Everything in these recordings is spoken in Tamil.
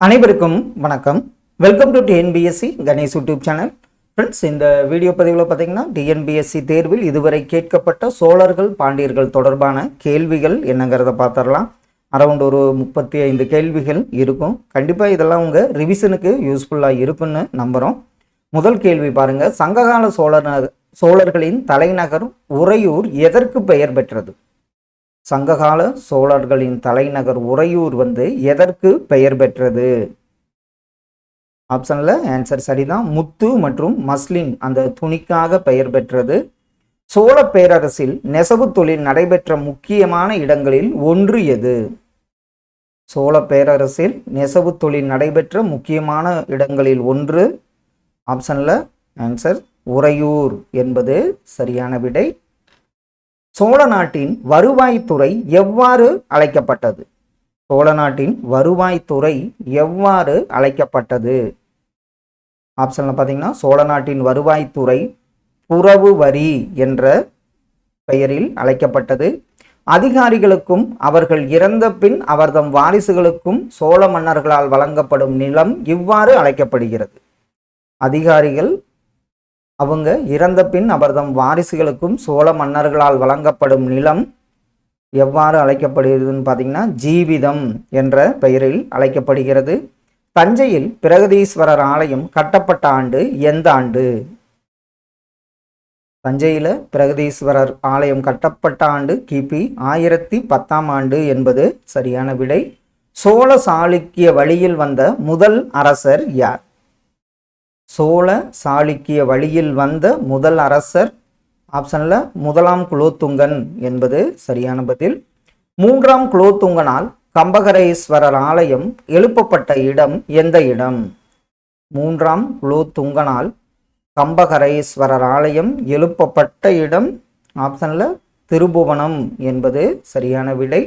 அனைவருக்கும் வணக்கம். Welcome to TNPSC Ganesh YouTube channel. Friends, இந்த வீடியோ பதிவில் பார்த்தீங்கன்னா டிஎன்பிஎஸ்சி தேர்வில் இதுவரை கேட்கப்பட்ட சோழர்கள் பாண்டியர்கள் தொடர்பான கேள்விகள் என்னங்கிறத பார்த்துடலாம். அரௌண்ட் ஒரு 35 கேள்விகள் இருக்கும். கண்டிப்பாக இதெல்லாம் உங்கள் ரிவிஷனுக்கு யூஸ்ஃபுல்லாக இருக்குன்னு நம்புகிறோம். முதல் கேள்வி பாருங்கள். சங்ககால சோழர்களின் தலைநகர் உறையூர் எதற்கு பெயர் பெற்றது? சங்ககால சோழர்களின் தலைநகர் உறையூர் எதற்கு பெயர் பெற்றது? ஆப்ஷன்ல ஆன்சர் சரிதான். முத்து மற்றும் மஸ்லின் அந்த துணிக்காக பெயர் பெற்றது. சோழ பேரரசில் நெசவு தொழில் நடைபெற்ற முக்கியமான இடங்களில் ஒன்று எது? சோழ பேரரசில் நெசவு தொழில் நடைபெற்ற முக்கியமான இடங்களில் ஒன்று. ஆப்ஷன்ல ஆன்சர் உறையூர் என்பது சரியான விடை. சோழ நாட்டின் வருவாய்த்துறை எவ்வாறு அழைக்கப்பட்டது? சோழ நாட்டின் வருவாய்த்துறை எவ்வாறு அழைக்கப்பட்டது? ஆப்ஷன்ல பார்த்தீங்கன்னா சோழ நாட்டின் வருவாய்த்துறை புறவு வரி என்ற பெயரில் அழைக்கப்பட்டது. அதிகாரிகளுக்கும் அவர்கள் இறந்த பின் அவர்தம் வாரிசுகளுக்கும் சோழ மன்னர்களால் வழங்கப்படும் நிலம் இவ்வாறு அழைக்கப்படுகிறது. அதிகாரிகள் அவங்க இறந்த பின் அவர்தம் வாரிசுகளுக்கும் சோழ மன்னர்களால் வழங்கப்படும் நிலம் எவ்வாறு அழைக்கப்படுகிறதுன்னு பார்த்தீங்கன்னா ஜீவிதம் என்ற பெயரில் அழைக்கப்படுகிறது. தஞ்சையில் பிரகதீஸ்வரர் ஆலயம் கட்டப்பட்ட ஆண்டு எந்த ஆண்டு? தஞ்சையில் பிரகதீஸ்வரர் ஆலயம் கட்டப்பட்ட ஆண்டு கிபி 1010 ஆண்டு என்பது சரியான விடை. சோழ சாளுக்கிய வழியில் வந்த முதல் அரசர் யார்? சோழ சாளுக்கிய வழியில் வந்த முதல் அரசர் ஆப்ஷன்ல முதலாம் குலோத்துங்கன் என்பது சரியான பதில். மூன்றாம் குலோத்துங்கனால் கம்பகரேஸ்வரர் ஆலயம் எழுப்பப்பட்ட இடம் எந்த இடம்? மூன்றாம் குலோத்துங்கனால் கம்பகரேஸ்வரர் ஆலயம் எழுப்பப்பட்ட இடம் ஆப்ஷன்ல திருபுவனம் என்பது சரியான விடை.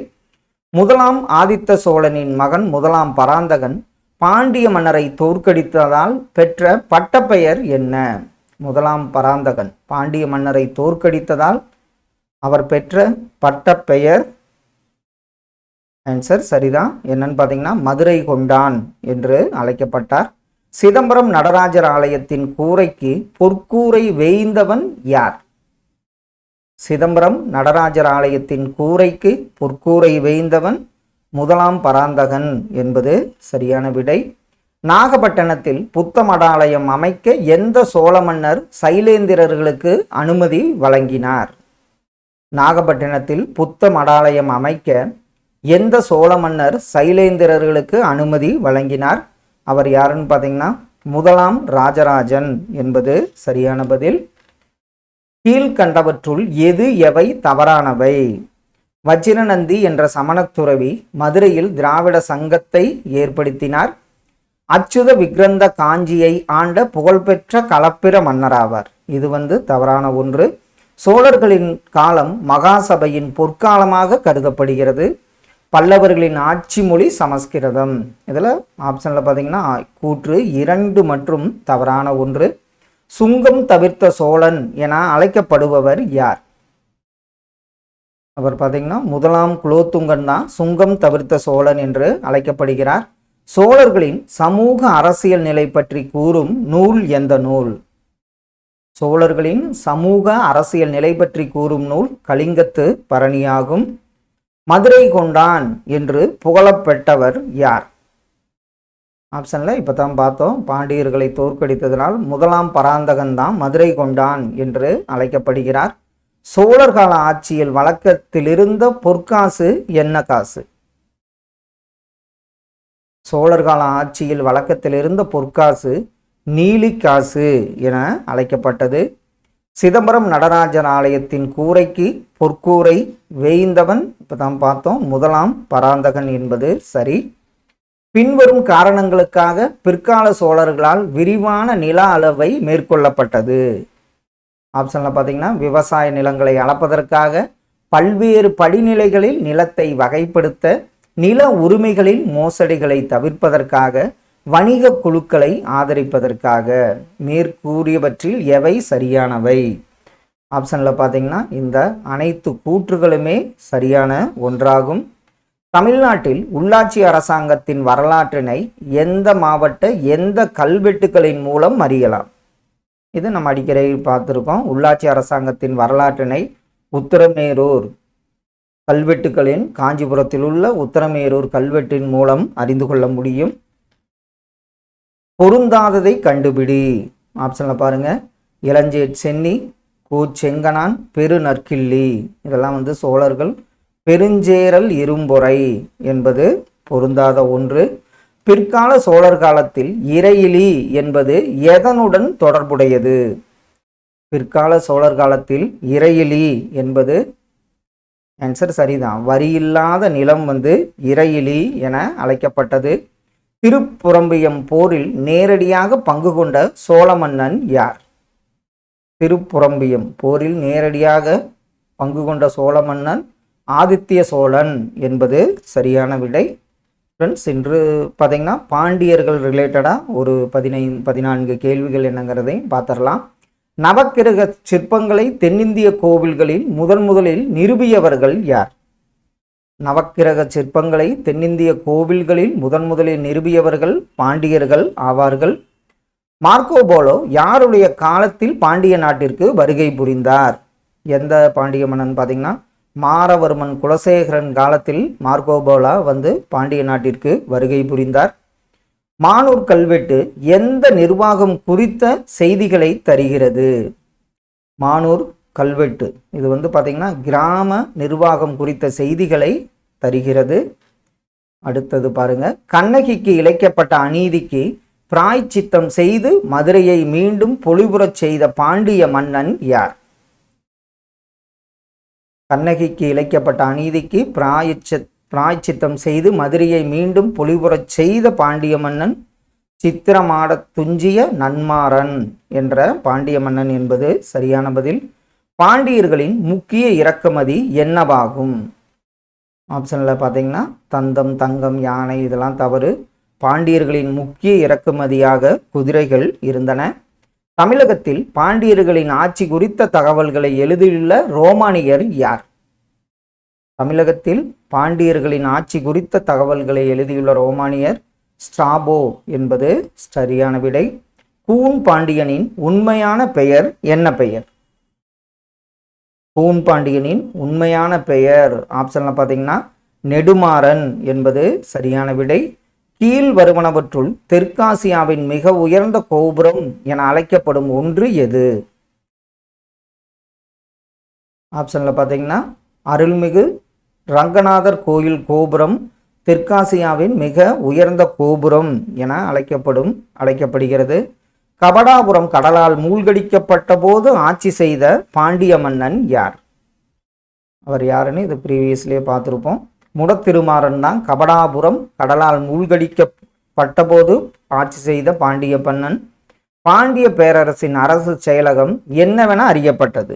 முதலாம் ஆதித்த சோழனின் மகன் முதலாம் பராந்தகன் பாண்டிய மன்னரை தோற்கடித்ததால் பெற்ற பட்டப்பெயர் என்ன? முதலாம் பராந்தகன் பாண்டிய மன்னரை தோற்கடித்ததால் அவர் பெற்ற பட்டப்பெயர் ஆன்சர் சரிதான். என்னன்னு பார்த்தீங்கன்னா மதுரை கொண்டான் என்று அழைக்கப்பட்டார். சிதம்பரம் நடராஜர் ஆலயத்தின் கூரைக்கு பொற்கூரை வேய்ந்தவன் யார்? சிதம்பரம் நடராஜர் ஆலயத்தின் கூரைக்கு பொற்கூரை வேய்ந்தவன் முதலாம் பராந்தகன் என்பது சரியான விடை. நாகப்பட்டினத்தில் புத்த மடாலயம் அமைக்க எந்த சோழ மன்னர் சைலேந்திரர்களுக்கு அனுமதி வழங்கினார்? நாகப்பட்டினத்தில் புத்த மடாலயம் அமைக்க எந்த சோழ மன்னர் சைலேந்திரர்களுக்கு அனுமதி வழங்கினார்? அவர் யாருன்னு பார்த்தீங்கன்னா முதலாம் ராஜராஜன் என்பது சரியான பதில். கீழ்கண்டவற்றுள் எது எவை தவறானவை? வஜ்ரநந்தி என்ற சமணத்துறவி மதுரையில் திராவிட சங்கத்தை ஏற்படுத்தினார். அச்சுத விக்ரந்த காஞ்சியை ஆண்ட புகழ்பெற்ற களப்பிர மன்னராவார். இது தவறான ஒன்று. சோழர்களின் காலம் மகாசபையின் பொற்காலமாக கருதப்படுகிறது. பல்லவர்களின் ஆட்சி மொழி சமஸ்கிருதம். இதில் ஆப்ஷனில் பார்த்தீங்கன்னா கூற்று 2 மற்றும் தவறான ஒன்று. சுங்கம் தவிர்த்த சோழன் என அழைக்கப்படுபவர் யார்? அவர் பார்த்தீங்கன்னா முதலாம் குலோத்துங்கன் தான் சுங்கம் தவிர்த்த சோழன் என்று அழைக்கப்படுகிறார். சோழர்களின் சமூக அரசியல் நிலை பற்றி கூறும் நூல் எந்த நூல்? சோழர்களின் சமூக அரசியல் நிலை பற்றி கூறும் நூல் கலிங்கத்து பரணியாகும். மதுரை கொண்டான் என்று புகழப்பெற்றவர் யார்? ஆப்ஷன்ல இப்பதான் பார்த்தோம். பாண்டியர்களை தோற்கடித்ததனால் முதலாம் பராந்தகன் தான் மதுரை கொண்டான் என்று அழைக்கப்படுகிறார். சோழர் கால ஆட்சியில் வழக்கத்தில் இருந்த பொற்காசு என்ன காசு? சோழர் கால ஆட்சியில் வழக்கத்தில் இருந்த பொற்காசு நீலிக்காசு என அழைக்கப்பட்டது. சிதம்பரம் நடராஜர் ஆலயத்தின் கூரைக்கு பொற்கூரை வேய்ந்தவன் இப்பதான் பார்த்தோம் முதலாம் பராந்தகன் என்பது சரி. பின்வரும் காரணங்களுக்காக பிற்கால சோழர்களால் விரிவான நில அளவை மேற்கொள்ளப்பட்டது. ஆப்ஷனில் பார்த்தீங்கன்னா விவசாய நிலங்களை அளப்பதற்காக, பல்வேறு படிநிலைகளில் நிலத்தை வகைப்படுத்த, நில உரிமைகளில் மோசடிகளை தவிர்ப்பதற்காக, வணிக குழுக்களை ஆதரிப்பதற்காக. மேற்கூறியவற்றில் எவை சரியானவை? ஆப்ஷனில் பார்த்தீங்கன்னா இந்த அனைத்து கூற்றுகளுமே சரியான ஒன்றாகும். தமிழ்நாட்டில் உள்ளாட்சி அரசாங்கத்தின் வரலாற்றினை எந்த மாவட்ட எந்த கல்வெட்டுகளின் மூலம் அறியலாம்? இது நம்ம அடிக்கடி பார்த்துருக்கோம். உள்ளாட்சி அரசாங்கத்தின் வரலாற்றினை உத்திரமேரூர் கல்வெட்டுகளின் காஞ்சிபுரத்தில் உள்ள உத்திரமேரூர் கல்வெட்டின் மூலம் அறிந்து கொள்ள முடியும். பொருந்தாததை கண்டுபிடி. ஆப்ஷன்ல பாருங்க, இளஞ்சேட் சென்னி, கூச்செங்கனான், பெருநற்கிள்ளி. இதெல்லாம் சோழர்கள். பெருஞ்சேரல் இரும்பொறை என்பது பொருந்தாத ஒன்று. பிற்கால சோழர் காலத்தில் இறையிலி என்பது எதனுடன் தொடர்புடையது? பிற்கால சோழர் காலத்தில் இறையிலி என்பது ஆன்சர் சரிதான். வரியில்லாத நிலம் இறையிலி என அழைக்கப்பட்டது. திருப்புறம்பியம் போரில் நேரடியாக பங்கு கொண்ட சோழ மன்னன் யார்? திருப்புறம்பியம் போரில் நேரடியாக பங்கு கொண்ட சோழ மன்னன் ஆதித்ய சோழன் என்பது சரியான விடை. ஃப்ரெண்ட்ஸ், இன்று பார்த்தீங்கன்னா பாண்டியர்கள் ரிலேட்டடாக ஒரு 14 கேள்விகள் என்னங்கிறதை பார்த்துடலாம். நவக்கிரக சிற்பங்களை தென்னிந்திய கோவில்களில் முதலில் நிறுவியவர்கள் யார்? நவக்கிரக சிற்பங்களை தென்னிந்திய கோவில்களில் முதலில் நிறுவியவர்கள் பாண்டியர்கள் ஆவார்கள். மார்க்கோ போலோ யாருடைய காலத்தில் பாண்டிய நாட்டிற்கு வருகை புரிந்தார்? எந்த பாண்டிய மன்னன் பார்த்தீங்கன்னா மாரவர்மன் குலசேகரன் காலத்தில் மார்க்கோ போலோ பாண்டிய நாட்டிற்கு வருகை புரிந்தார். மானூர் கல்வெட்டு எந்த நிர்வாகம் குறித்த செய்திகளை தருகிறது? மானூர் கல்வெட்டு இது பார்த்தீங்கன்னா கிராம நிர்வாகம் குறித்த செய்திகளை தருகிறது. அடுத்தது பாருங்க, கண்ணகிக்கு இழைக்கப்பட்ட அநீதிக்கு பிராய்ச்சித்தம் செய்து மதுரையை மீண்டும் பொலிபுறச் செய்த பாண்டிய மன்னன் யார்? கண்ணகிக்கு இழைக்கப்பட்ட அநீதிக்கு பிராய்ச்சித்தம் செய்து மதுரையை மீண்டும் பொலிபுறச் செய்த பாண்டிய மன்னன் சித்திரமாட துஞ்சிய நன்மாறன் என்ற பாண்டிய மன்னன் என்பது சரியான பதில். பாண்டியர்களின் முக்கிய இறக்குமதி என்னவாகும்? ஆப்ஷன்ல பார்த்தீங்கன்னா தந்தம், தங்கம், யானை இதெல்லாம் தவறு. பாண்டியர்களின் முக்கிய இறக்குமதியாக குதிரைகள் இருந்தன. தமிழகத்தில் பாண்டியர்களின் ஆட்சி குறித்த தகவல்களை எழுதியுள்ள ரோமானியர் யார்? தமிழகத்தில் பாண்டியர்களின் ஆட்சி குறித்த தகவல்களை எழுதியுள்ள ரோமானியர் ஸ்ட்ராபோ என்பது சரியான விடை. கூன் பாண்டியனின் உண்மையான பெயர் என்ன பெயர்? கூன் பாண்டியனின் உண்மையான பெயர் ஆப்ஷன்ல பார்த்தீங்கன்னா நெடுமாறன் என்பது சரியான விடை. கீழ் வருவனவற்றுள் தெற்காசியாவின் மிக உயர்ந்த கோபுரம் என அழைக்கப்படும் ஒன்று எது? ஆப்ஷன்ல பார்த்தீங்கன்னா அருள்மிகு ரங்கநாதர் கோயில் கோபுரம் தெற்காசியாவின் மிக உயர்ந்த கோபுரம் என அழைக்கப்படுகிறது. கபடாபுரம் கடலால் மூழ்கடிக்கப்பட்ட போது ஆட்சி செய்த பாண்டிய மன்னன் யார்? அவர் யாருன்னு இது ப்ரீவியஸ்லேயே பார்த்துருப்போம். முடத்திருமாறன் தான் கபடாபுரம் கடலால் மூழ்கடிக்கப்பட்ட போது ஆட்சி செய்த பாண்டிய மன்னன். பாண்டிய பேரரசின் அரசு செயலகம் என்னவென அறியப்பட்டது?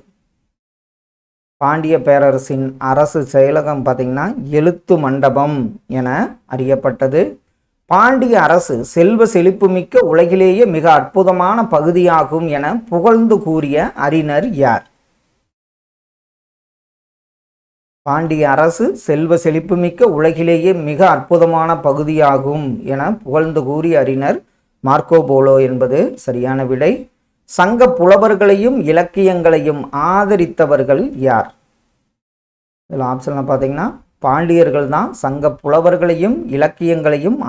பாண்டிய பேரரசின் அரசு செயலகம் பார்த்தீங்கன்னா எழுத்து மண்டபம் என அறியப்பட்டது. பாண்டிய அரசு செல்வ செழிப்புமிக்க உலகிலேயே மிக அற்புதமான பகுதியாகும் என புகழ்ந்து கூறிய அறிஞர் யார்? பாண்டிய அரசு செல்வ செழிப்புமிக்க உலகிலேயே மிக அற்புதமான பகுதியாகும் என புகழ்ந்து கூறிய அறிஞர் மார்க்கோ போலோ என்பது சரியான விடை. சங்க புலவர்களையும் இலக்கியங்களையும் ஆதரித்தவர்கள் யார்? இதில் ஆப்ஷன்ல பார்த்தீங்கன்னா பாண்டியர்கள் தான் சங்க புலவர்களையும் இலக்கியங்களையும்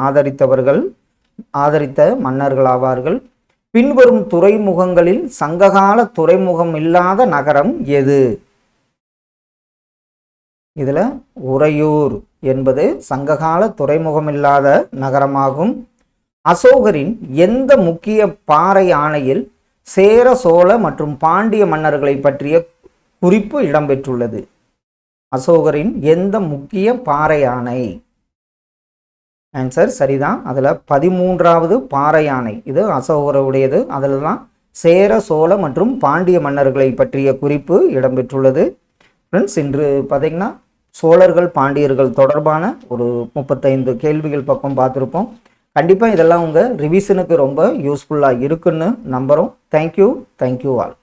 ஆதரித்த மன்னர்கள் ஆவார்கள். பின்வரும் துறைமுகங்களில் சங்ககால துறைமுகம் இல்லாத நகரம் எது? இதில் உறையூர் என்பது சங்ககால துறைமுகமில்லாத நகரமாகும். அசோகரின் எந்த முக்கிய பாறை ஆணையில் சேர, சோழ மற்றும் பாண்டிய மன்னர்களை பற்றிய குறிப்பு இடம்பெற்றுள்ளது? அசோகரின் எந்த முக்கிய பாறை ஆணை? ஆன்சர் சரிதான். அதில் 13வது பாறை ஆணை இது அசோகருடையது. அதில் தான் சேர, சோழ மற்றும் பாண்டிய மன்னர்களை பற்றிய குறிப்பு இடம்பெற்றுள்ளது. ஃப்ரெண்ட்ஸ், இன்று பார்த்தீங்கன்னா சோழர்கள் பாண்டியர்கள் தொடர்பான ஒரு 35 கேள்விகள் பக்கம் பார்த்துருப்போம். கண்டிப்பாக இதெல்லாம் உங்கள் ரிவிஷனுக்கு ரொம்ப யூஸ்ஃபுல்லாக இருக்குன்னு நம்புகிறோம். Thank you all.